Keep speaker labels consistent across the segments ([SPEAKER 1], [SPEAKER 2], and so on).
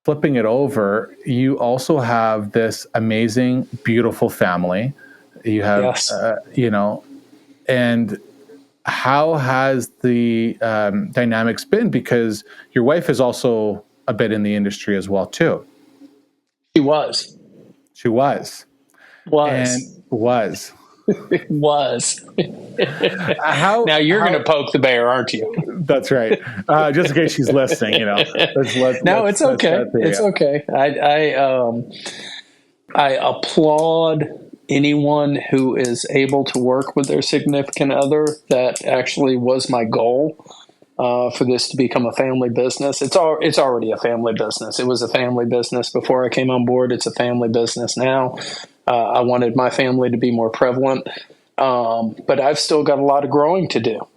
[SPEAKER 1] flipping it over, you also have this amazing, beautiful family. You have,
[SPEAKER 2] Yes.
[SPEAKER 1] And how has the dynamics been? Because your wife is also a bit in the industry as well, too.
[SPEAKER 2] She was.
[SPEAKER 1] She was. And was.
[SPEAKER 2] It was. Now you're going to poke the bear, aren't you?
[SPEAKER 1] That's right. Just in case she's listening,
[SPEAKER 2] It's okay. It's okay. I applaud anyone who is able to work with their significant other. That actually was my goal, for this to become a family business. It's already a family business. It was a family business before I came on board. It's a family business now. I wanted my family to be more prevalent, but I've still got a lot of growing to do.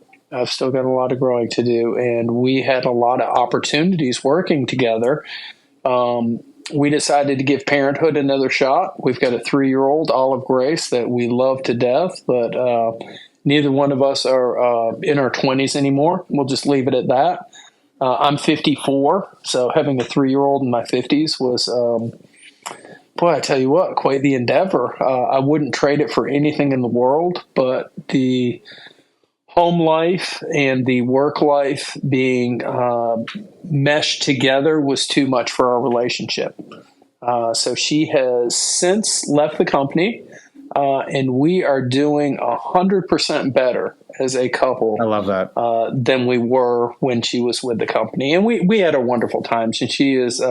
[SPEAKER 2] And we had a lot of opportunities working together. We decided to give parenthood another shot. We've got a 3-year-old, Olive Grace, that we love to death, but neither one of us are in our 20s anymore. We'll just leave it at that. I'm 54, so having a 3-year-old in my 50s was, boy, I tell you what, quite the endeavor. I wouldn't trade it for anything in the world, but the home life and the work life being meshed together was too much for our relationship. So she has since left the company, and we are doing 100% better as a couple.
[SPEAKER 1] I love that.
[SPEAKER 2] Than we were when she was with the company. And we had a wonderful time. And she is,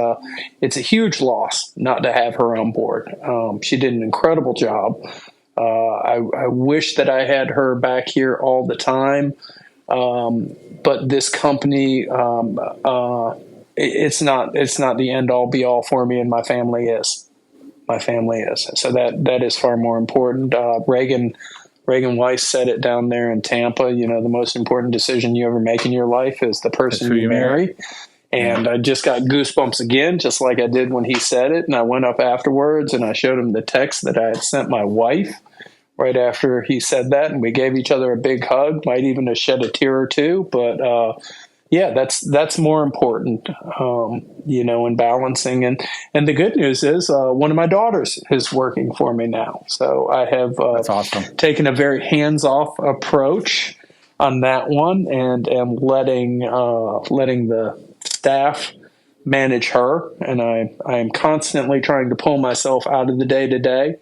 [SPEAKER 2] it's a huge loss not to have her on board. She did an incredible job. I wish that I had her back here all the time. But this company, it's not the end all be all for me, and my family is. So that is far more important. Reagan Weiss said it down there in Tampa. The most important decision you ever make in your life is the person you marry. And I just got goosebumps again, just like I did when he said it. And I went up afterwards and I showed him the text that I had sent my wife right after he said that. And we gave each other a big hug, might even have shed a tear or two. But that's more important, in balancing. And the good news is one of my daughters is working for me now. So I have
[SPEAKER 1] that's awesome.
[SPEAKER 2] Taken a very hands-off approach on that one, and am letting the staff manage her. And I am constantly trying to pull myself out of the day-to-day.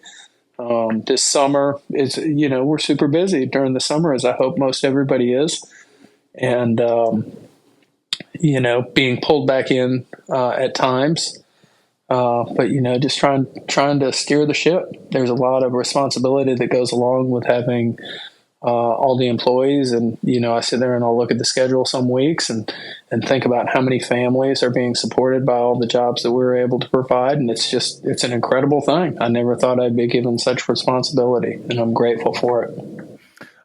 [SPEAKER 2] This summer is, we're super busy during the summer, as I hope most everybody is. And, being pulled back in at times. But, just trying to steer the ship. There's a lot of responsibility that goes along with having all the employees. And, I sit there and I'll look at the schedule some weeks and think about how many families are being supported by all the jobs that we're able to provide. And it's an incredible thing. I never thought I'd be given such responsibility, and I'm grateful for it.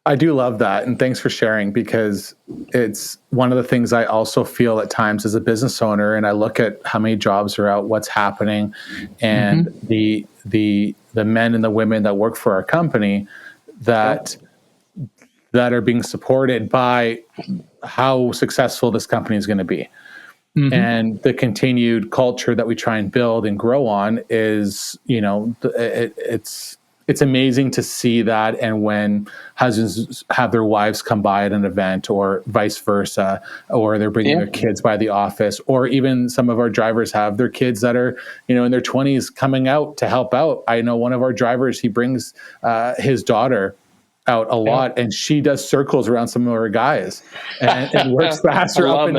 [SPEAKER 1] I do love that. And thanks for sharing, because it's one of the things I also feel at times as a business owner. And I look at how many jobs are out, what's happening, and the men and the women that work for our company that are being supported by how successful this company is going to be. And the continued culture that we try and build and grow on is, it's amazing to see that. And when husbands have their wives come by at an event, or vice versa, or they're bringing their kids by the office, or even some of our drivers have their kids that are, in their 20s coming out to help out. I know one of our drivers, he brings his daughter out a lot, and she does circles around some of our guys and works faster up and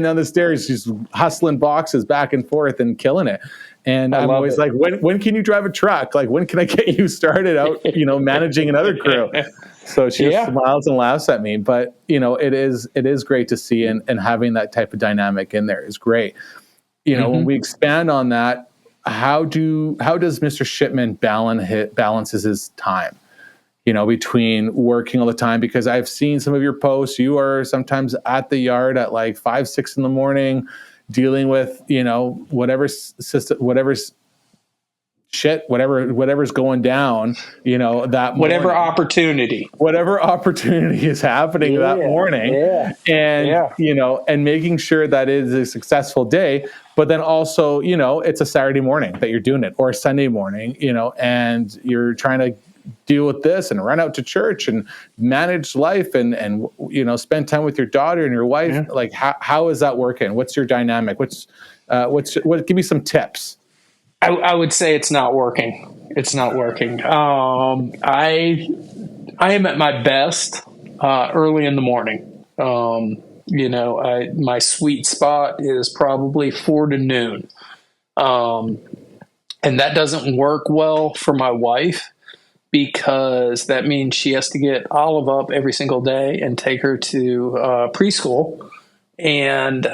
[SPEAKER 1] down the stairs. She's hustling boxes back and forth and killing it. And I'm always like, when can you drive a truck? Like, when can I get you started out, managing another crew? So she just smiles and laughs at me. But, it is great to see, and having that type of dynamic in there is great. When we expand on that, how does Mr. Shipman balances his time? Between working all the time, because I've seen some of your posts. You are sometimes at the yard at like 5, 6 in the morning, dealing with, whatever's shit, whatever's going down, that
[SPEAKER 2] whatever
[SPEAKER 1] morning,
[SPEAKER 2] opportunity
[SPEAKER 1] is happening that morning, and and making sure that it is a successful day. But then also, it's a Saturday morning that you're doing it, or a Sunday morning, and you're trying to deal with this and run out to church and manage life and spend time with your daughter and your wife.
[SPEAKER 2] Yeah.
[SPEAKER 1] Like, how is that working? What's your dynamic? Give me some tips.
[SPEAKER 2] I would say it's not working. It's not working. I am at my best early in the morning. My sweet spot is probably 4 to noon. And that doesn't work well for my wife, because that means she has to get Olive up every single day and take her to preschool. And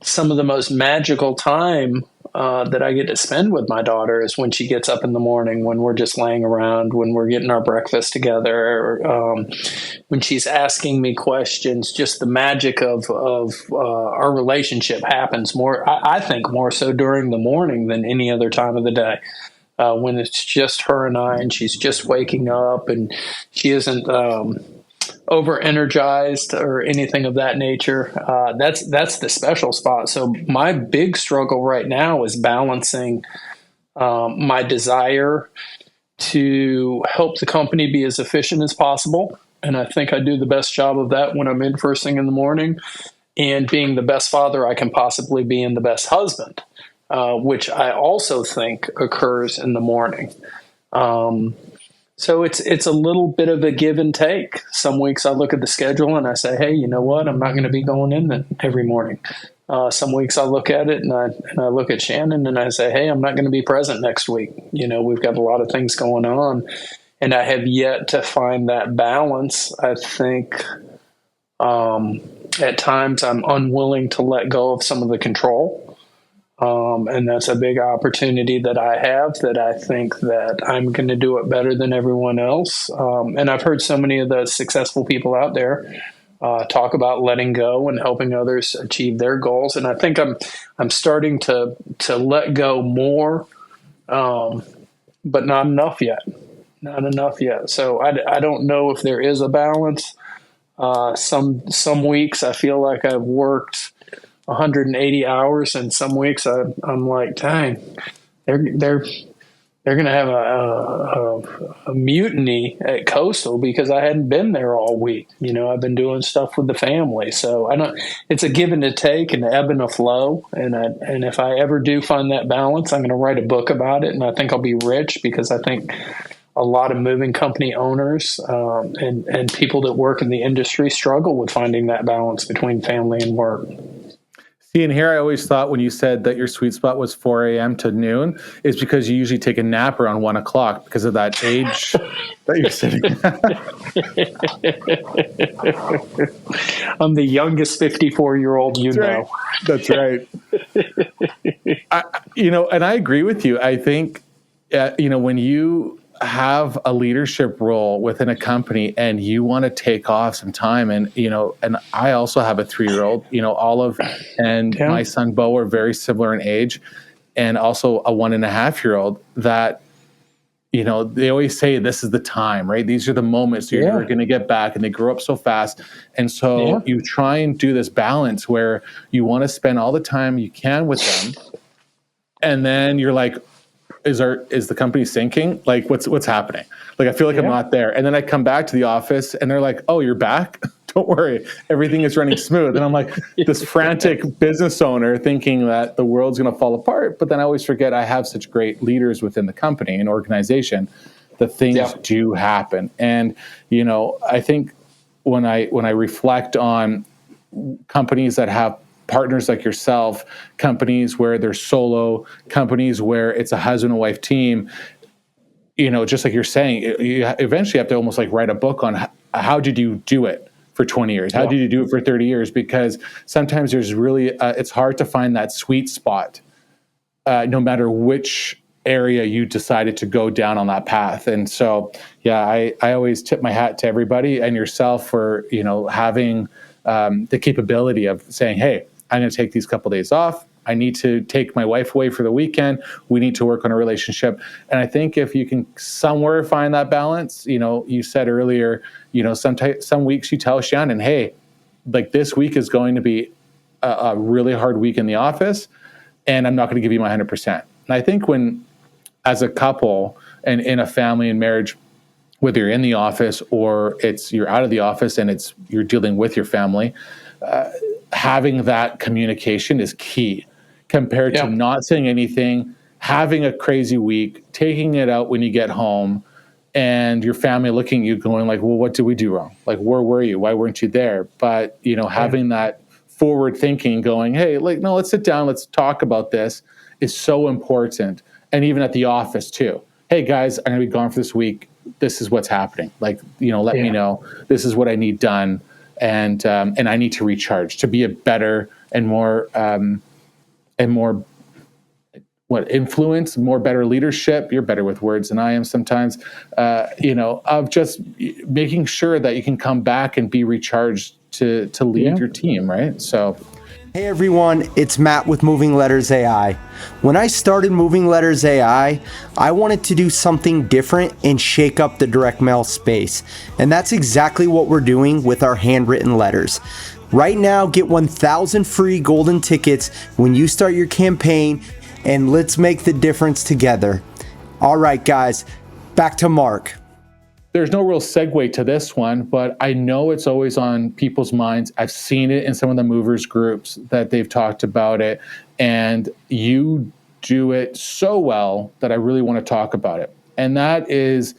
[SPEAKER 2] some of the most magical time that I get to spend with my daughter is when she gets up in the morning, when we're just laying around, when we're getting our breakfast together, when she's asking me questions. Just the magic of our relationship happens more, I think, more so during the morning than any other time of the day. When it's just her and I, and she's just waking up, and she isn't over energized or anything of that nature. That's the special spot. So my big struggle right now is balancing my desire to help the company be as efficient as possible. And I think I do the best job of that when I'm in first thing in the morning, and being the best father I can possibly be and the best husband, which I also think occurs in the morning. So it's a little bit of a give and take. Some weeks I look at the schedule and I say, hey, you know what? I'm not going to be going in every morning. Some weeks I look at it and I look at Shannon and I say, hey, I'm not going to be present next week. We've got a lot of things going on, and I have yet to find that balance. I think at times I'm unwilling to let go of some of the control. And that's a big opportunity that I have, that I think that I'm going to do it better than everyone else. And I've heard so many of the successful people out there talk about letting go and helping others achieve their goals. And I think I'm starting to let go more, but not enough yet. Not enough yet. So I don't know if there is a balance. Some weeks I feel like I've worked 180 hours, and some weeks I'm like, dang, they're going to have a mutiny at Coastal because I hadn't been there all week. I've been doing stuff with the family, so it's a give and a take, and an ebb and a flow. And if I ever do find that balance, I'm going to write a book about it, and I think I'll be rich, because I think a lot of moving company owners and people that work in the industry struggle with finding that balance between family and work.
[SPEAKER 1] See, and here I always thought when you said that your sweet spot was 4 a.m. to noon, is because you usually take a nap around 1 o'clock because of that age that you're sitting.
[SPEAKER 2] I'm the youngest 54-year-old,
[SPEAKER 1] Right. That's right. And I agree with you. I think, when you have a leadership role within a company and you want to take off some time, and I also have a 3-year-old, Olive and my son Bo are very similar in age, and also a 1.5-year-old that, they always say this is the time, right? These are the moments you're going to get back, and they grow up so fast. And so you try and do this balance where you want to spend all the time you can with them. And then you're like, is the company sinking? Like, what's happening? Like, I feel like I'm not there. And then I come back to the office and they're like, oh, you're back? Don't worry. Everything is running smooth. And I'm like this frantic business owner thinking that the world's going to fall apart. But then I always forget I have such great leaders within the company and organization that things do happen. And, I think when I reflect on companies that have partners like yourself, companies where they're solo, companies where it's a husband and wife team, just like you're saying, you eventually have to almost like write a book on how did you do it for 20 years? How did you do it for 30 years? Because sometimes there's really, it's hard to find that sweet spot, no matter which area you decided to go down on that path. And so, I always tip my hat to everybody and yourself for, having the capability of saying, hey, I'm going to take these couple days off. I need to take my wife away for the weekend. We need to work on a relationship. And I think if you can somewhere find that balance, you said earlier, some weeks you tell Shannon, hey, like this week is going to be a really hard week in the office, and I'm not going to give you my 100%. And I think when, as a couple and in a family and marriage, whether you're in the office or you're out of the office and you're dealing with your family, having that communication is key compared to not saying anything, having a crazy week, taking it out when you get home, and your family looking at you going like, well, what did we do wrong? Like, where were you? Why weren't you there? But, having that forward thinking going, hey, like, no, let's sit down. Let's talk about this is so important. And even at the office too. Hey guys, I'm going to be gone for this week. This is what's happening. Like, let me know. This is what I need done. And I need to recharge to be a better and more influence, more better leadership. You're better with words than I am sometimes, of just making sure that you can come back and be recharged to lead your team, right? So,
[SPEAKER 3] hey everyone, it's Matt with Moving Letters AI. When I started Moving Letters AI, I wanted to do something different and shake up the direct mail space. And that's exactly what we're doing with our handwritten letters. Right now, get 1,000 free golden tickets when you start your campaign, and let's make the difference together. All right, guys, back to Mark.
[SPEAKER 1] There's no real segue to this one, but I know it's always on people's minds. I've seen it in some of the movers groups that they've talked about it, and you do it so well that I really want to talk about it. And that is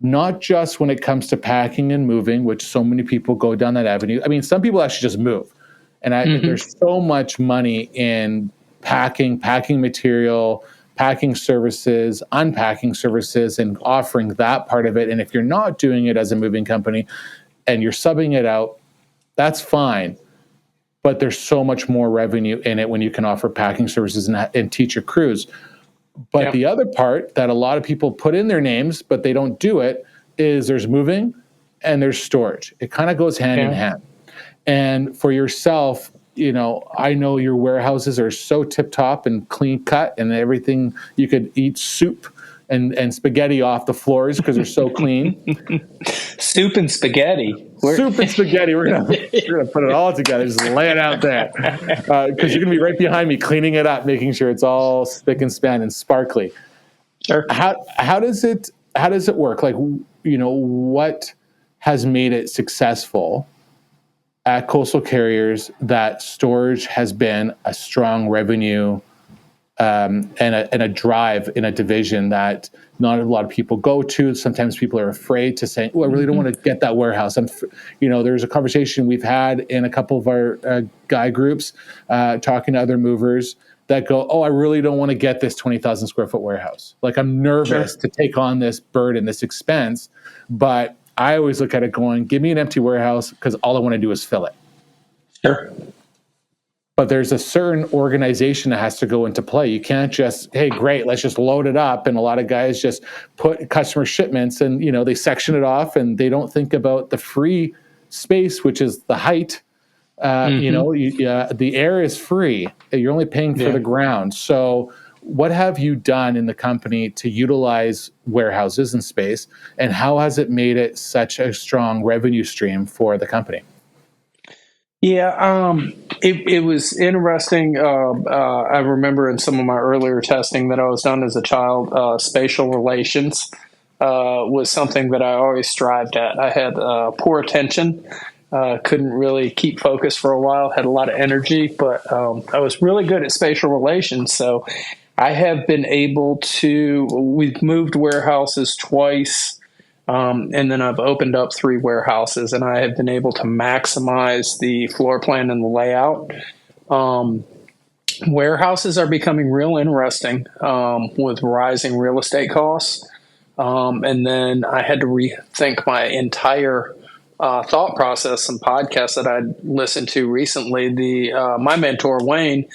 [SPEAKER 1] not just when it comes to packing and moving, which so many people go down that avenue. I mean, some people actually just move. And there's so much money in packing material, packing services, unpacking services, and offering that part of it. And if you're not doing it as a moving company and you're subbing it out, that's fine. But there's so much more revenue in it when you can offer packing services and teach your crews. But the other part that a lot of people put in their names, but they don't do it, is there's moving and there's storage. It kind of goes hand in hand. And for yourself, I know your warehouses are so tip-top and clean-cut and everything. You could eat soup and spaghetti off the floors because they're so clean.
[SPEAKER 2] Soup and spaghetti.
[SPEAKER 1] Soup and spaghetti. We're gonna put it all together. Just lay it out there because you're gonna be right behind me, cleaning it up, making sure it's all spick and span and sparkly.
[SPEAKER 2] Sure.
[SPEAKER 1] How does it work? Like, what has made it successful at Coastal Carriers that storage has been a strong revenue and a drive in a division that not a lot of people go to? Sometimes people are afraid to say, "Oh, I really don't want to get that warehouse." There's a conversation we've had in a couple of our guy groups talking to other movers that go, "Oh, I really don't want to get this 20,000 square foot warehouse. Like, I'm nervous to take on this burden, this expense." But I always look at it going, give me an empty warehouse because all I want to do is fill it.
[SPEAKER 2] Sure.
[SPEAKER 1] But there's a certain organization that has to go into play. You can't just, hey, great, let's just load it up. And a lot of guys just put customer shipments and, they section it off and they don't think about the free space, which is the height. The air is free. You're only paying for the ground. So what have you done in the company to utilize warehouses and space, and how has it made it such a strong revenue stream for the company?
[SPEAKER 2] Yeah, it was interesting. I remember in some of my earlier testing that I was done as a child, spatial relations was something that I always strived at. I had poor attention, couldn't really keep focus for a while, had a lot of energy, but I was really good at spatial relations. So I have been able to, we've moved warehouses twice, and then I've opened up 3 warehouses, and I have been able to maximize the floor plan and the layout. Warehouses are becoming real interesting with rising real estate costs. And then I had to rethink my entire thought process. Some podcasts that I listened to recently, my mentor, Wayne,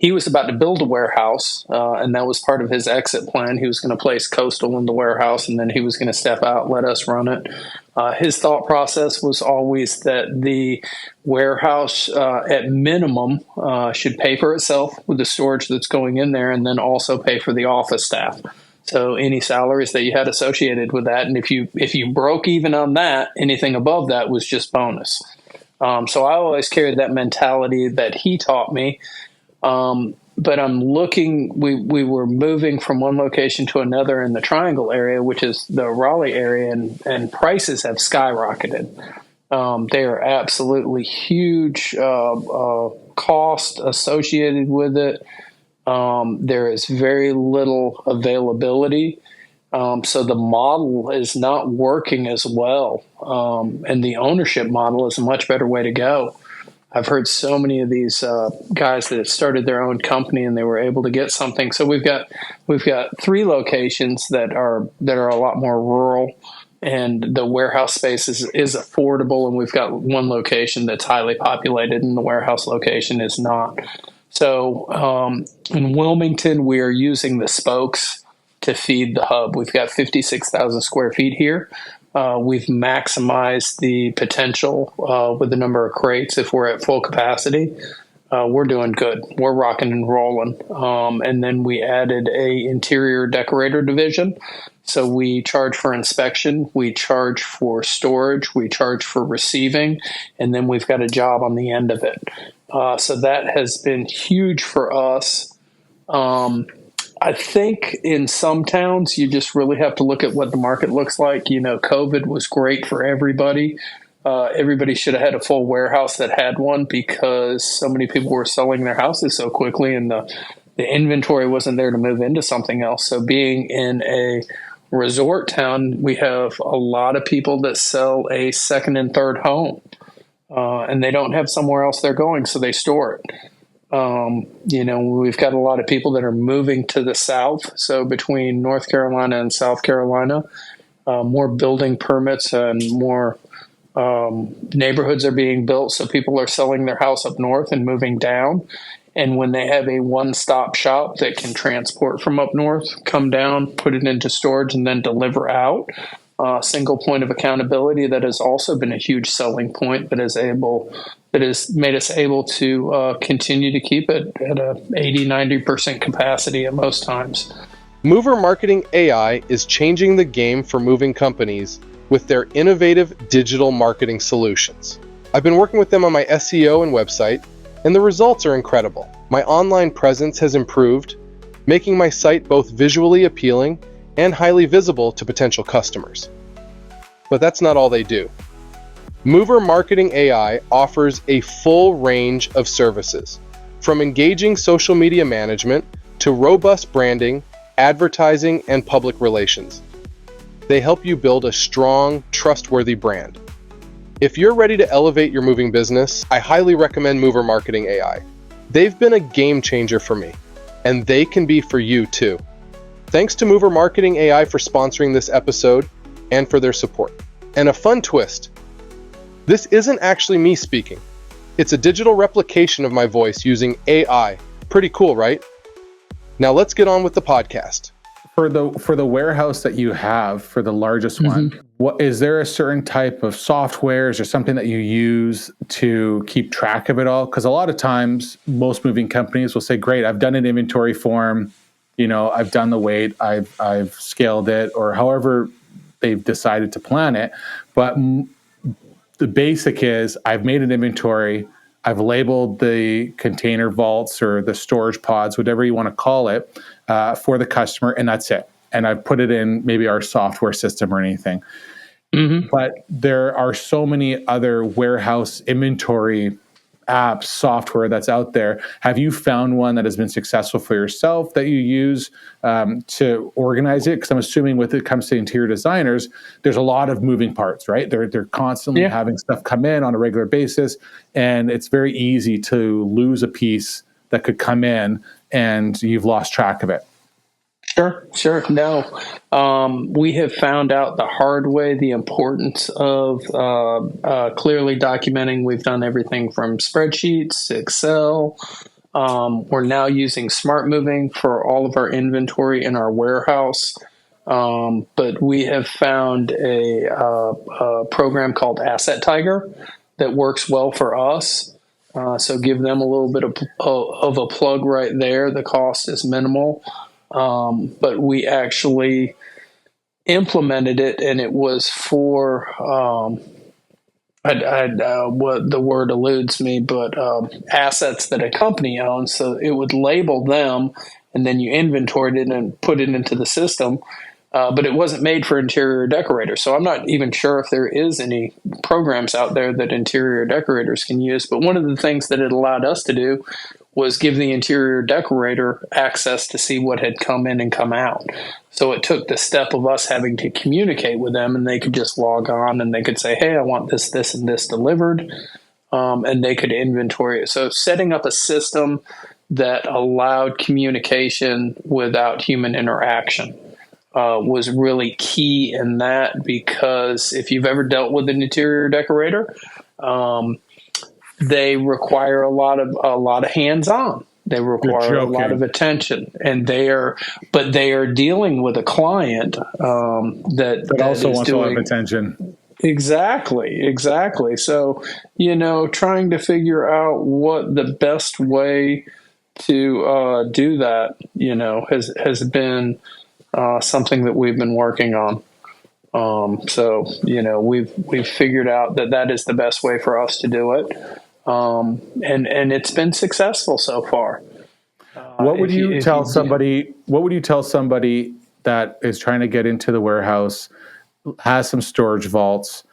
[SPEAKER 2] he was about to build a warehouse, and that was part of his exit plan. He was going to place Coastal in the warehouse, and then he was going to step out, let us run it. His thought process was always that the warehouse, at minimum, should pay for itself with the storage that's going in there, and then also pay for the office staff. So any salaries that you had associated with that, and if you broke even on that, anything above that was just bonus. So I always carried that mentality that he taught me. But I'm looking, we were moving from one location to another in the Triangle area, which is the Raleigh area, and prices have skyrocketed. They are absolutely huge cost associated with it. There is very little availability. So the model is not working as well. And the ownership model is a much better way to go. I've heard so many of these guys that have started their own company and they were able to get something. So we've got 3 locations that are a lot more rural, and the warehouse space is affordable. And we've got one location that's highly populated, and the warehouse location is not. So in Wilmington, we are using the spokes to feed the hub. We've got 56,000 square feet here. We've maximized the potential with the number of crates. If we're at full capacity, we're doing good. We're rocking and rolling. And then we added a interior decorator division. So we charge for inspection, we charge for storage, we charge for receiving, and then we've got a job on the end of it. So that has been huge for us. I think in some towns, you just really have to look at what the market looks like. You know, COVID was great for everybody. Everybody should have had a full warehouse that had one, because so many people were selling their houses so quickly, and the inventory wasn't there to move into something else. So being in a resort town, we have a lot of people that sell a second and third home, and they don't have somewhere else they're going, so they store it. You know, we've got a lot of people that are moving to the south. So between North Carolina and South Carolina, more building permits and more neighborhoods are being built. So people are selling their house up north and moving down. And when they have a one-stop shop that can transport from up north, come down, put it into storage, and then deliver out, single point of accountability, that has also been a huge selling point that has made us able to continue to keep it at a 80-90% capacity at most times.
[SPEAKER 4] Mover Marketing AI is changing the game for moving companies with their innovative digital marketing solutions. I've been working with them on my SEO and website, and the results are incredible. My online presence has improved, making my site both visually appealing and highly visible to potential customers. But that's not all they do. Mover Marketing AI offers a full range of services, from engaging social media management to robust branding, advertising, and public relations. They help you build a strong, trustworthy brand. If you're ready to elevate your moving business, I highly recommend Mover Marketing AI. They've been a game changer for me, and they can be for you too. Thanks to Mover Marketing AI for sponsoring this episode and for their support. And a fun twist: this isn't actually me speaking. It's a digital replication of my voice using AI. Pretty cool, right? Now let's get on with the podcast.
[SPEAKER 1] For the warehouse that you have, for the largest one, what is there a certain type of softwares or something that you use to keep track of it all? Because a lot of times, most moving companies will say, "Great, I've done an inventory form. You know, I've done the weight, I've scaled it," or however they've decided to plan it. But the basic is, I've made an inventory, I've labeled the container vaults or the storage pods, whatever you want to call it, for the customer, and that's it. And I've put it in maybe our software system or anything. But there are so many other warehouse inventory apps, software that's out there. Have you found one that has been successful for yourself that you use to organize it? Because I'm assuming when it comes to interior designers, there's a lot of moving parts, right? They're constantly having stuff come in on a regular basis, and it's very easy to lose a piece that could come in and you've lost track of it.
[SPEAKER 2] Sure. No, we have found out the hard way the importance of clearly documenting. We've done everything from spreadsheets to Excel. We're now using Smart Moving for all of our inventory in our warehouse. But we have found a program called Asset Tiger that works well for us. So give them a little bit of a plug right there. The cost is minimal, but we actually implemented it, and it was for what the word eludes me, but assets that a company owns. So it would label them, and then you inventoried it and put it into the system. But it wasn't made for interior decorators. So I'm not even sure if there is any programs out there that interior decorators can use. But one of the things that it allowed us to do was give the interior decorator access to see what had come in and come out. So it took the step of us having to communicate with them, and they could just log on and they could say, hey, I want this, this, and this delivered. And they could inventory it. So setting up a system that allowed communication without human interaction was really key in that, because if you've ever dealt with an interior decorator, they require a lot of hands-on. They require a lot of attention, and they are dealing with a client that
[SPEAKER 1] also wants a lot of attention.
[SPEAKER 2] Exactly. So, trying to figure out what the best way to do that, has been something that we've been working on. So, we've figured out that is the best way for us to do it. And it's been successful so far.
[SPEAKER 1] What would you tell somebody that is trying to get into the warehouse, has some storage vaults?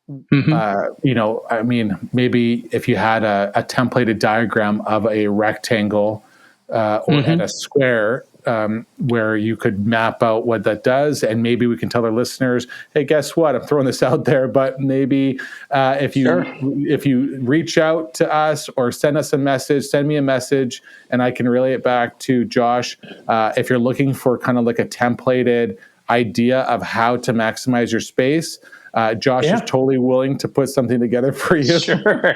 [SPEAKER 1] Mm-hmm. Maybe if you had a templated diagram of a rectangle and a square, where you could map out what that does, and maybe we can tell our listeners, hey, guess what? I'm throwing this out there, but maybe if you reach out to us or send me a message, and I can relay it back to Josh. If you're looking for kind of like a templated idea of how to maximize your space, Josh is totally willing to put something together for you.
[SPEAKER 2] Sure.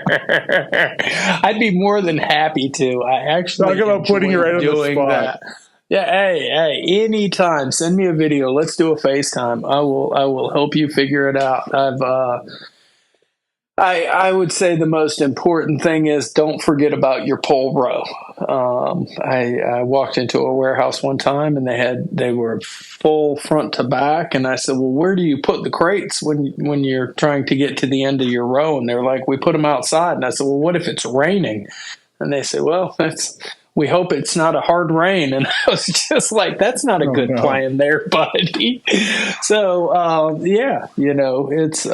[SPEAKER 2] I'd be more than happy to. I actually
[SPEAKER 1] talk about putting you right on the spot.
[SPEAKER 2] That. Yeah, hey, anytime. Send me a video. Let's do a FaceTime. I will help you figure it out. I would say the most important thing is don't forget about your pull row. I walked into a warehouse one time, and they were full front to back, and I said, well, where do you put the crates when you're trying to get to the end of your row? And they're like, we put them outside. And I said, well, what if it's raining? And they said, well, we hope it's not a hard rain. And I was just like, that's not a good plan there, buddy. So, it's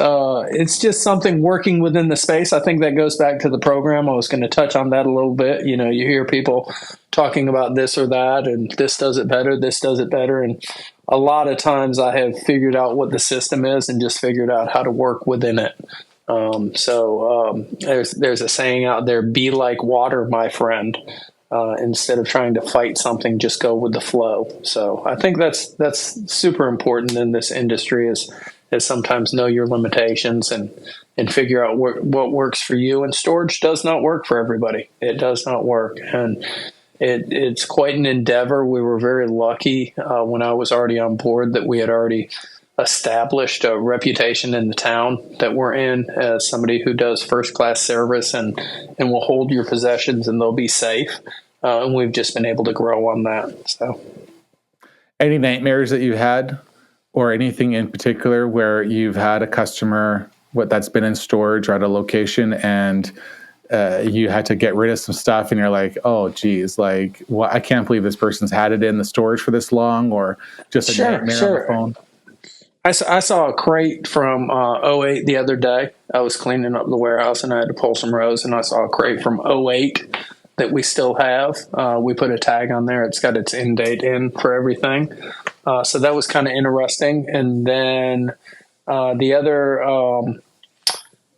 [SPEAKER 2] just something working within the space. I think that goes back to the program. I was going to touch on that a little bit. You hear people talking about this or that, and this does it better, this does it better. And a lot of times I have figured out what the system is and just figured out how to work within it. There's a saying out there, be like water, my friend. Instead of trying to fight something, just go with the flow. So I think that's super important in this industry is sometimes know your limitations and figure out what works for you. And storage does not work for everybody. It does not work. And it's quite an endeavor. We were very lucky when I was already on board that we had already established a reputation in the town that we're in as somebody who does first-class service and will hold your possessions, and they'll be safe. And we've just been able to grow on that. So,
[SPEAKER 1] any nightmares that you had, or anything in particular where you've had a customer that's been in storage or at a location, and you had to get rid of some stuff, and you're like, oh, geez, like, well, I can't believe this person's had it in the storage for this long, or just a nightmare on the phone?
[SPEAKER 2] I saw a crate from 08 the other day. I was cleaning up the warehouse, and I had to pull some rows, and I saw a crate from 08 that we still have. We put a tag on there. It's got its end date in for everything. So that was kind of interesting. And then the other,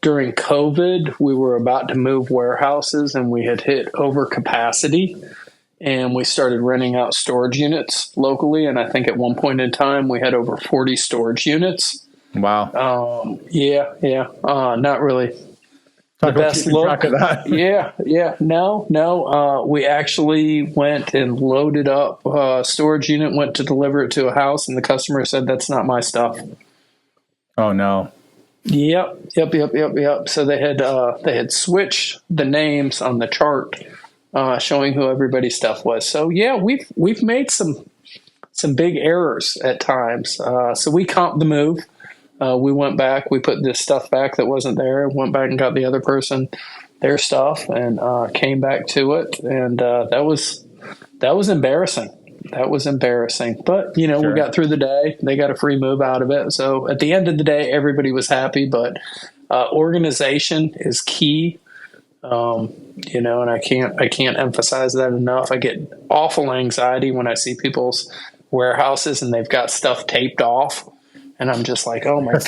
[SPEAKER 2] during COVID, we were about to move warehouses, and we had hit overcapacity. And we started renting out storage units locally. And I think at one point in time, we had over 40 storage units.
[SPEAKER 1] Wow.
[SPEAKER 2] Not really the best look. No. We actually went and loaded up a storage unit, went to deliver it to a house, and the customer said, "That's not my stuff."
[SPEAKER 1] Oh no.
[SPEAKER 2] Yep. So they had switched the names on the chart, showing who everybody's stuff was. So yeah, we've made some big errors at times. So we comped the move. We went back, we put this stuff back that wasn't there, went back and got the other person their stuff, and came back to it. And that was embarrassing. That was embarrassing. But, sure. We got through the day. They got a free move out of it. So at the end of the day, everybody was happy. But organization is key. And I can't emphasize that enough. I get awful anxiety when I see people's warehouses and they've got stuff taped off. And I'm just like, oh my God,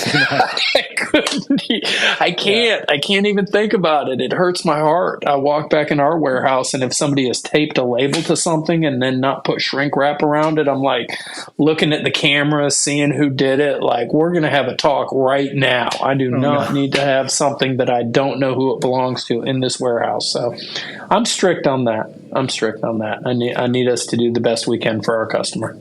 [SPEAKER 2] I can't even think about it. It hurts my heart. I walk back in our warehouse, and if somebody has taped a label to something and then not put shrink wrap around it, I'm like looking at the camera, seeing who did it. Like, we're going to have a talk right now. I do not need to have something that I don't know who it belongs to in this warehouse. So I'm strict on that. I need us to do the best we can for our customer.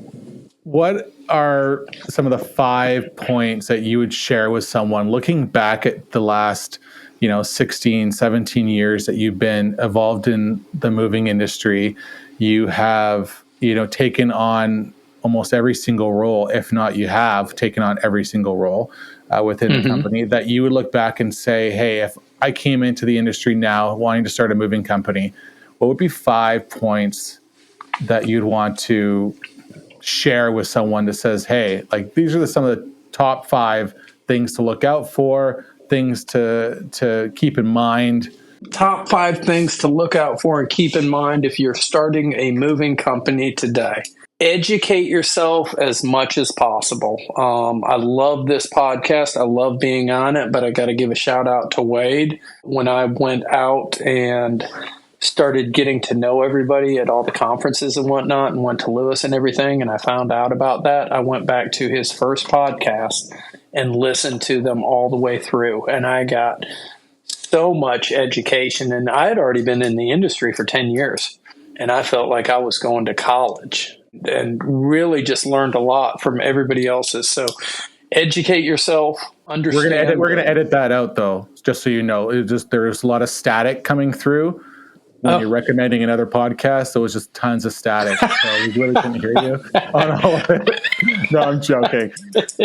[SPEAKER 1] What are some of the 5 points that you would share with someone looking back at the last, 16, 17 years that you've been involved in the moving industry? You have, taken on almost every single role, if not you have taken on every single role within the company, that you would look back and say, hey, if I came into the industry now wanting to start a moving company, what would be 5 points that you'd want to share with someone that says, hey, like, these are some of the top 5 things to look out for, things to keep in mind?
[SPEAKER 2] Top 5 things to look out for and keep in mind if you're starting a moving company today. Educate yourself as much as possible. I love this podcast. I love being on it, but I got to give a shout out to Wade. When I went out and started getting to know everybody at all the conferences and whatnot, and went to Lewis and everything, and I found out about that, I went back to his first podcast and listened to them all the way through. And I got so much education. And I had already been in the industry for 10 years, and I felt like I was going to college, and really just learned a lot from everybody else's. So educate yourself, understand.
[SPEAKER 1] We're gonna edit that out, though, just so you know. There's a lot of static coming through when you're recommending another podcast. There was just tons of static, so we really couldn't hear you on all of it. No, I'm joking. That's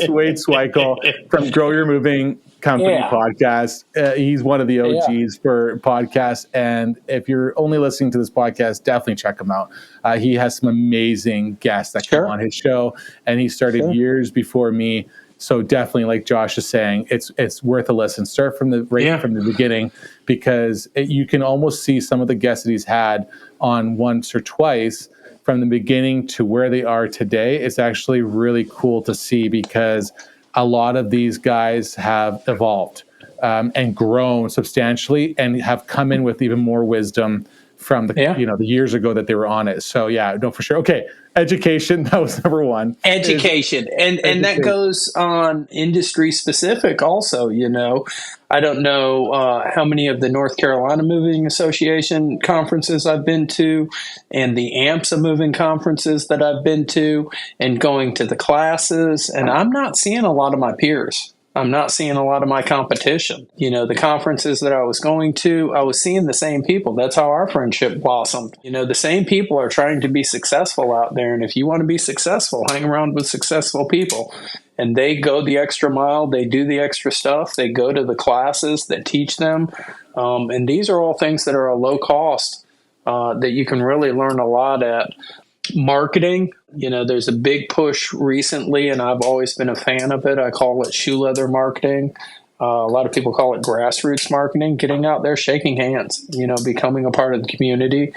[SPEAKER 1] Wade Sweikel from Grow Your Moving Company podcast. He's one of the OGs for podcasts, and if you're only listening to this podcast, definitely check him out. He has some amazing guests that come on his show, and he started years before me. So definitely, like Josh is saying, it's worth a listen. Start from the from the beginning, because you can almost see some of the guests that he's had on once or twice from the beginning to where they are today. It's actually really cool to see, because a lot of these guys have evolved and grown substantially, and have come in with even more wisdom from the the years ago that they were on it. So for sure. Okay, education, that was number 1.
[SPEAKER 2] Education. And that goes on industry specific also. I don't know how many of the North Carolina Moving Association conferences I've been to, and the AMSA moving conferences that I've been to, and going to the classes, and I'm not seeing a lot of my peers. I'm not seeing a lot of my competition. The conferences that I was going to, I was seeing the same people. That's how our friendship blossomed. The same people are trying to be successful out there. And if you want to be successful, hang around with successful people. And they go the extra mile. They do the extra stuff. They go to the classes that teach them. And these are all things that are a low cost that you can really learn a lot at. Marketing, there's a big push recently, and I've always been a fan of it. I call it shoe leather marketing. A lot of people call it grassroots marketing, getting out there, shaking hands, becoming a part of the community,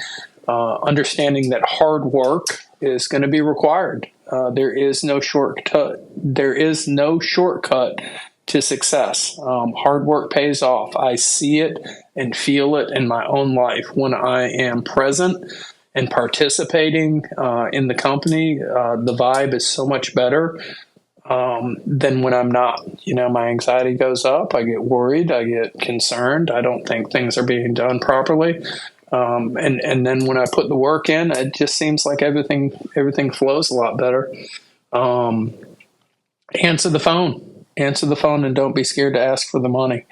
[SPEAKER 2] understanding that hard work is going to be required. There is no shortcut. There is no shortcut to success. Hard work pays off. I see it and feel it in my own life when I am present and participating in the company. The vibe is so much better. than when I'm not. My anxiety goes up. I get worried. I get concerned. I don't think things are being done properly. And then when I put the work in, it just seems like everything flows a lot better. Answer the phone. Answer the phone, and don't be scared to ask for the money.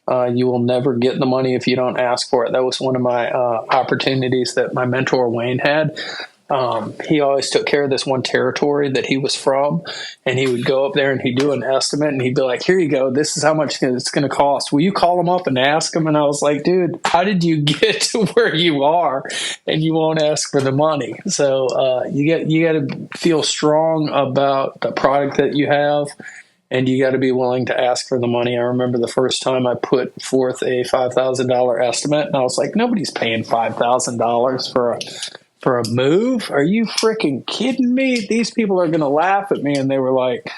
[SPEAKER 2] You will never get the money if you don't ask for it. That was one of my opportunities that my mentor Wayne had. He always took care of this one territory that he was from, and he would go up there and he'd do an estimate, and he'd be like, "Here you go. This is how much it's going to cost. Will you call him up and ask him?" And I was like, "Dude, how did you get to where you are and you won't ask for the money?" So you got to feel strong about the product that you have. And you got to be willing to ask for the money. I remember the first time I put forth a $5,000 estimate, and I was like, nobody's paying $5,000 for a move. Are you freaking kidding me? These people are going to laugh at me. And they were like,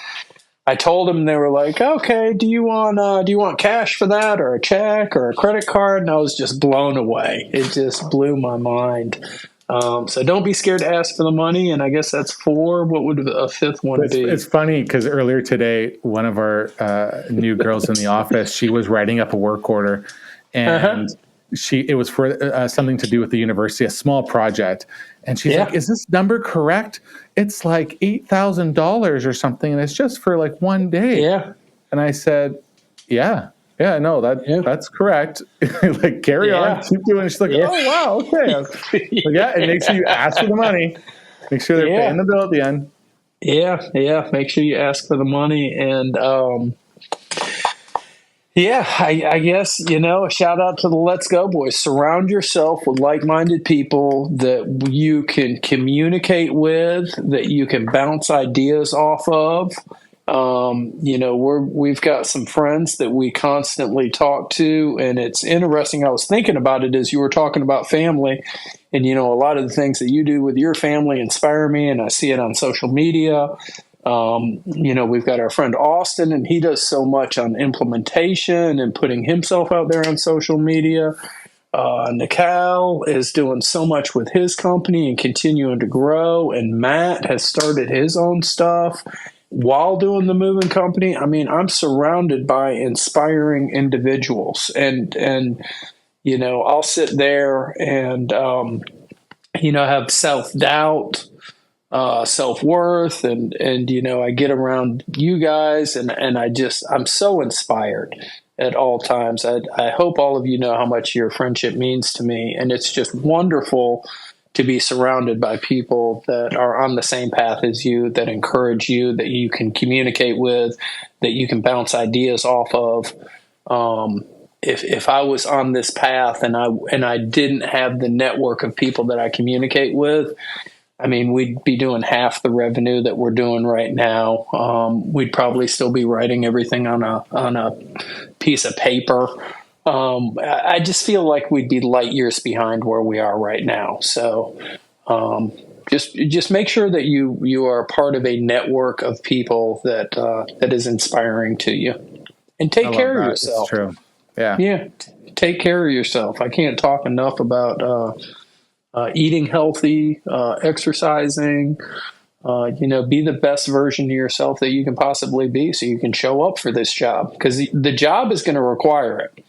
[SPEAKER 2] I told them, they were like, okay, do you want cash for that, or a check, or a credit card? And I was just blown away. It just blew my mind. So don't be scared to ask for the money. And I guess that's 4. What would a 5th one be?
[SPEAKER 1] It's funny because earlier today, one of our new girls in the office, she was writing up a work order, and it was for something to do with the university, a small project. And she's like, "Is this number correct? It's like $8,000 or something, and it's just for like one day."
[SPEAKER 2] Yeah.
[SPEAKER 1] And I said, "Yeah, no, that's correct." Like, carry on, keep doing it. She's like, "Oh, wow, okay." Like, and make sure you ask for the money. Make sure they're paying the bill at the end.
[SPEAKER 2] Yeah. Make sure you ask for the money. And I guess, a shout out to the Let's Go boys. Surround yourself with like-minded people that you can communicate with, that you can bounce ideas off of. We've got some friends that we constantly talk to, and it's interesting. I was thinking about it as you were talking about family, and a lot of the things that you do with your family inspire me, and I see it on social media. We've got our friend Austin, and he does so much on implementation and putting himself out there on social media. Nikal is doing so much with his company and continuing to grow, and Matt has started his own stuff while doing the moving company. I mean, I'm surrounded by inspiring individuals, and I'll sit there and have self-doubt, self-worth, and I get around you guys, and I'm so inspired at all times. I hope all of you know how much your friendship means to me, and it's just wonderful to be surrounded by people that are on the same path as you, that encourage you, that you can communicate with, that you can bounce ideas off of. If I was on this path and I didn't have the network of people that I communicate with, I mean, we'd be doing half the revenue that we're doing right now. We'd probably still be writing everything on a piece of paper. I just feel like we'd be light years behind where we are right now. So just make sure that you are part of a network of people that is inspiring to you, and take care of yourself.
[SPEAKER 1] It's true.
[SPEAKER 2] Yeah. Take care of yourself. I can't talk enough about eating healthy, exercising. Be the best version of yourself that you can possibly be, so you can show up for this job, because the job is going to require it.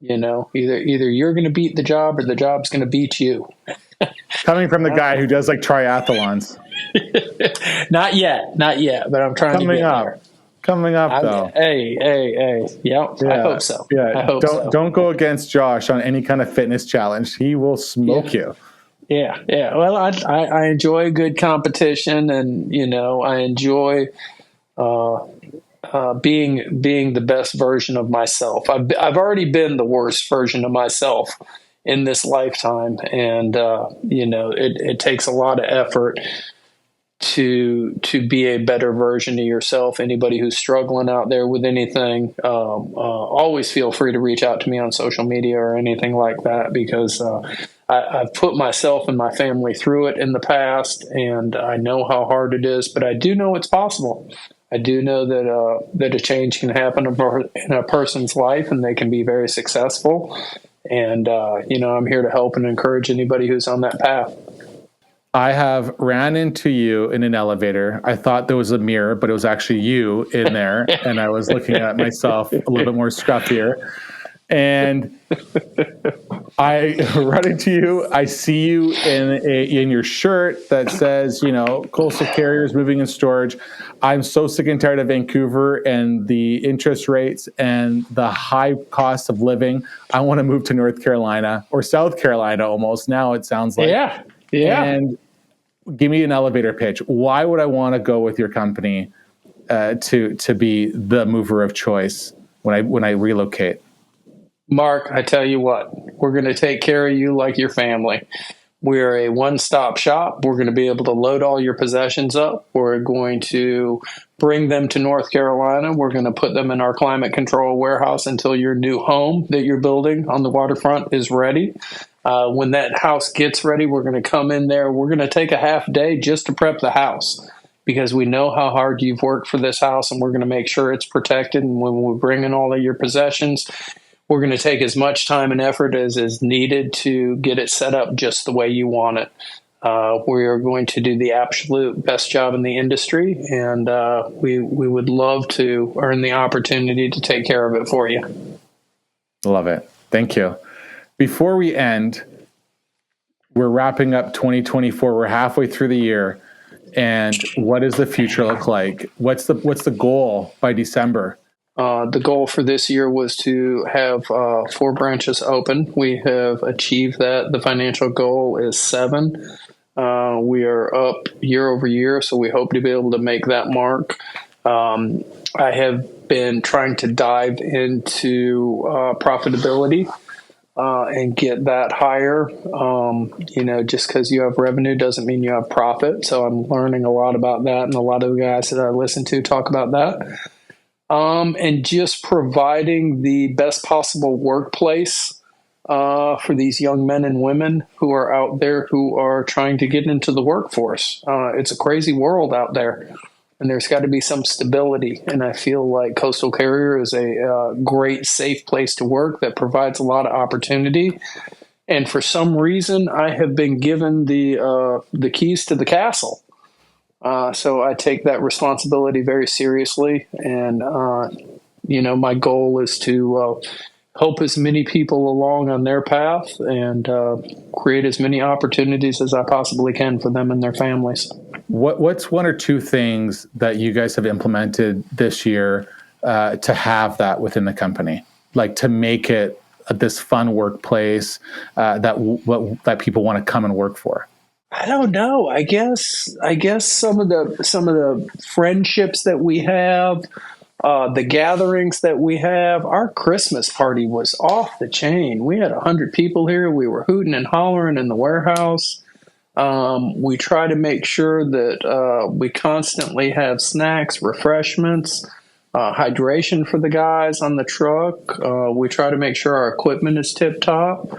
[SPEAKER 2] Either you're going to beat the job, or the job's going to beat you.
[SPEAKER 1] Coming from the guy who does like triathlons.
[SPEAKER 2] Not yet, but I'm trying to get there.
[SPEAKER 1] Coming up, though.
[SPEAKER 2] Hey. Yep, I hope so.
[SPEAKER 1] Yeah,
[SPEAKER 2] I hope so.
[SPEAKER 1] Don't go against Josh on any kind of fitness challenge. He will smoke you.
[SPEAKER 2] Yeah. Well, I enjoy good competition, and I enjoy being the best version of myself. I've already been the worst version of myself in this lifetime, and it takes a lot of effort to be a better version of yourself. Anybody who's struggling out there with anything, always feel free to reach out to me on social media or anything like that, because I've put myself and my family through it in the past, and I know how hard it is, but I do know it's possible. I do know that a change can happen in a person's life, and they can be very successful. And I'm here to help and encourage anybody who's on that path.
[SPEAKER 1] I have ran into you in an elevator. I thought there was a mirror, but it was actually you in there. And I was looking at myself a little bit more scruffier. And I run into you. I see you in your shirt that says, Coastal Carriers Moving and Storage. I'm so sick and tired of Vancouver and the interest rates and the high cost of living. I want to move to North Carolina or South Carolina almost. Now it sounds like.
[SPEAKER 2] Yeah.
[SPEAKER 1] And give me an elevator pitch. Why would I want to go with your company to be the mover of choice when I relocate?
[SPEAKER 2] Mark, I tell you what, we're going to take care of you like your family. We're a one-stop shop. We're going to be able to load all your possessions up. We're going to bring them to North Carolina. We're going to put them in our climate control warehouse until your new home that you're building on the waterfront is ready. When that house gets ready, we're going to come in there. We're going to take a half day just to prep the house because we know how hard you've worked for this house, and we're going to make sure it's protected. And when we bring in all of your possessions, we're going to take as much time and effort as is needed to get it set up just the way you want it. We are going to do the absolute best job in the industry, and we would love to earn the opportunity to take care of it for you.
[SPEAKER 1] Love it. Thank you. Before we end, we're wrapping up 2024. We're halfway through the year. And what does the future look like? What's the goal by December?
[SPEAKER 2] The goal for this year was to have 4 branches open. We have achieved that. The financial goal is 7. We are up year over year, so we hope to be able to make that mark. I have been trying to dive into profitability and get that higher. Just because you have revenue doesn't mean you have profit. So I'm learning a lot about that, and a lot of the guys that I listen to talk about that. And just providing the best possible workplace for these young men and women who are out there who are trying to get into the workforce. It's a crazy world out there, and there's got to be some stability. And I feel like Coastal Carrier is a great, safe place to work that provides a lot of opportunity. And for some reason, I have been given the keys to the castle. So I take that responsibility very seriously. And, my goal is to help as many people along on their path and create as many opportunities as I possibly can for them and their families.
[SPEAKER 1] What's 1 or 2 things that you guys have implemented this year to have that within the company, like to make it this fun workplace that people want to come and work for?
[SPEAKER 2] I don't know. I guess some of the friendships that we have, the gatherings that we have. Our Christmas party was off the chain. We had 100 people here. We were hooting and hollering in the warehouse. We try to make sure that we constantly have snacks, refreshments, hydration for the guys on the truck. We try to make sure our equipment is tip top.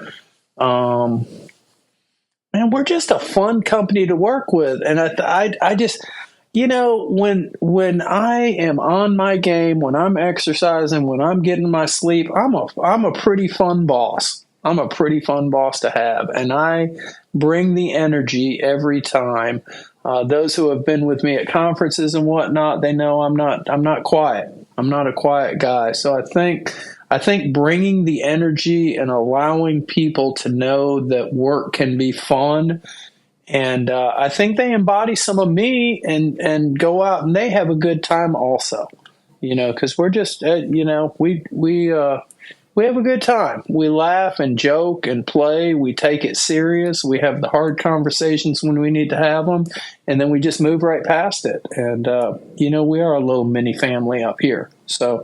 [SPEAKER 2] Man, we're just a fun company to work with. And I just, when I am on my game, when I'm exercising, when I'm getting my sleep, I'm a pretty fun boss. I'm a pretty fun boss to have. And I bring the energy every time. Those who have been with me at conferences and whatnot, they know I'm not quiet. I'm not a quiet guy. So I think bringing the energy and allowing people to know that work can be fun. And I think they embody some of me and go out and they have a good time also, because we're just, we have a good time. We laugh and joke and play. We take it serious. We have the hard conversations when we need to have them. And then we just move right past it. And, we are a little mini family up here. So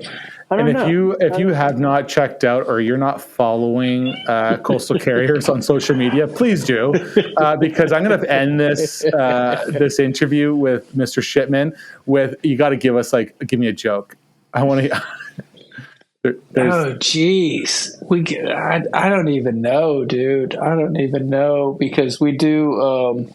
[SPEAKER 2] I don't know.
[SPEAKER 1] If you have not checked out or you're not following Coastal Carriers on social media, please do, because I'm going to end this interview with Mr. Shipman with, you got to give me a joke. I want to.
[SPEAKER 2] Oh, geez. I don't even know, dude. I don't even know, because we do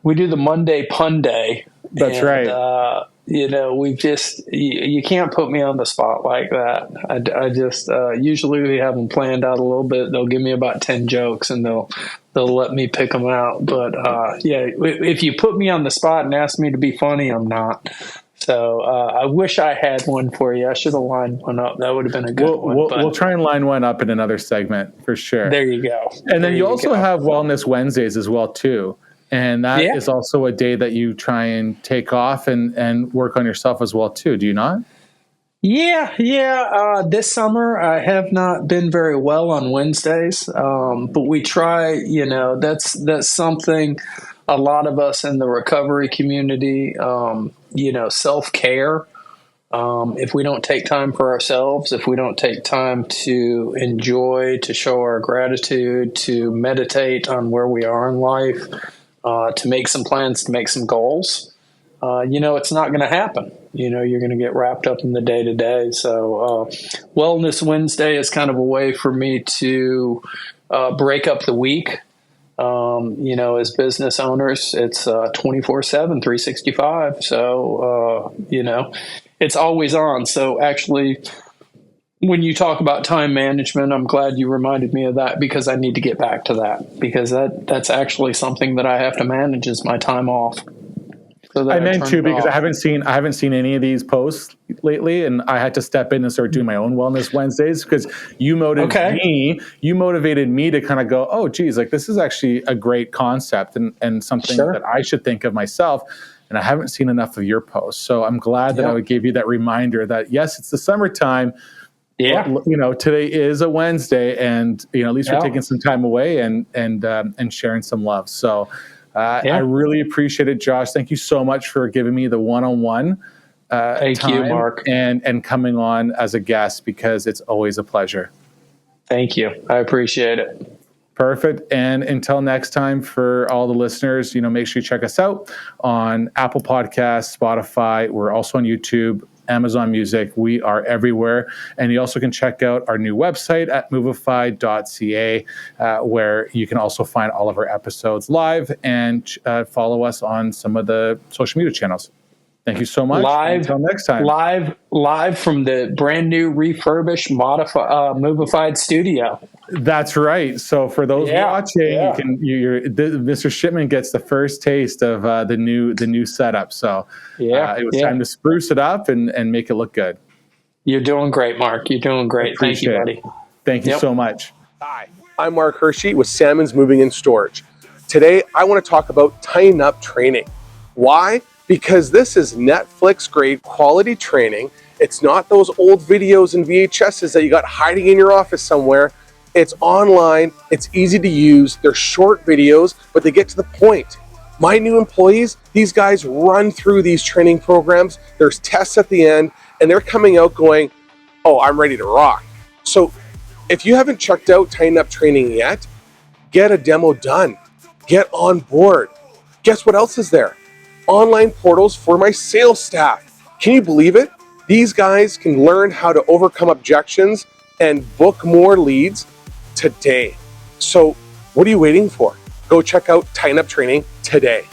[SPEAKER 2] the Monday Punday.
[SPEAKER 1] That's right.
[SPEAKER 2] We just, you can't put me on the spot like that. I just, usually we have them planned out a little bit. They'll give me about 10 jokes and they'll they'll let me pick them out. But yeah, if you put me on the spot and ask me to be funny, I'm not. So I wish I had one for you. I should have lined one up. That would have been a good one.
[SPEAKER 1] We'll try and line one up in another segment for sure.
[SPEAKER 2] There you go.
[SPEAKER 1] And then you also have Wellness Wednesdays as well too. And that is also a day that you try and take off and work on yourself as well too. Do you not?
[SPEAKER 2] Yeah. This summer I have not been very well on Wednesdays, but we try. That's something a lot of us in the recovery community. Self-care. If we don't take time for ourselves, if we don't take time to enjoy, to show our gratitude, to meditate on where we are in life, to make some plans, to make some goals, it's not going to happen. You're going to get wrapped up in the day to day. So Wellness Wednesday is kind of a way for me to break up the week. As business owners, it's 24/7, 365. So, it's always on. So actually, when you talk about time management, I'm glad you reminded me of that, because I need to get back to that, because that's actually something that I have to manage, is my time off. So
[SPEAKER 1] I meant to, because I haven't seen any of these posts lately, and I had to step in and start doing my own Wellness Wednesdays, because you motivated me to kind of go, oh geez, like this is actually a great concept and something that I should think of myself. And I haven't seen enough of your posts. So I'm glad that I would give you that reminder that yes, it's the summertime. Yeah. But, today is a Wednesday, and at least we're taking some time away and sharing some love. So I really appreciate it, Josh. Thank you so much for giving me the one-on-one
[SPEAKER 2] Thank you, Mark.
[SPEAKER 1] And coming on as a guest, because it's always a pleasure.
[SPEAKER 2] Thank you. I appreciate it.
[SPEAKER 1] Perfect. And until next time, for all the listeners, make sure you check us out on Apple Podcasts, Spotify. We're also on YouTube, Amazon Music. We are everywhere. And you also can check out our new website at Movified.ca, where you can also find all of our episodes live and follow us on some of the social media channels. Thank you so much. Until next time.
[SPEAKER 2] Live from the brand new refurbished Movified studio.
[SPEAKER 1] That's right. So for those watching, Mr. Shipman gets the first taste of the new setup. So it was time to spruce it up and make it look good.
[SPEAKER 2] You're doing great, Mark. You're doing great. Thank you, buddy.
[SPEAKER 1] Thank you so much.
[SPEAKER 4] Hi, I'm Mark Hershey with Salmon's Moving and Storage. Today, I want to talk about tying up training. Why? Because this is Netflix grade quality training. It's not those old videos and VHSs that you got hiding in your office somewhere. It's online, it's easy to use, they're short videos, but they get to the point. My new employees, these guys run through these training programs, there's tests at the end, and they're coming out going, oh, I'm ready to rock. So if you haven't checked out Tying Up Training yet, get a demo done. Get on board. Guess what else is there? Online portals for my sales staff. Can you believe it? These guys can learn how to overcome objections and book more leads today. So what are you waiting for? Go check out Tying Up Training today.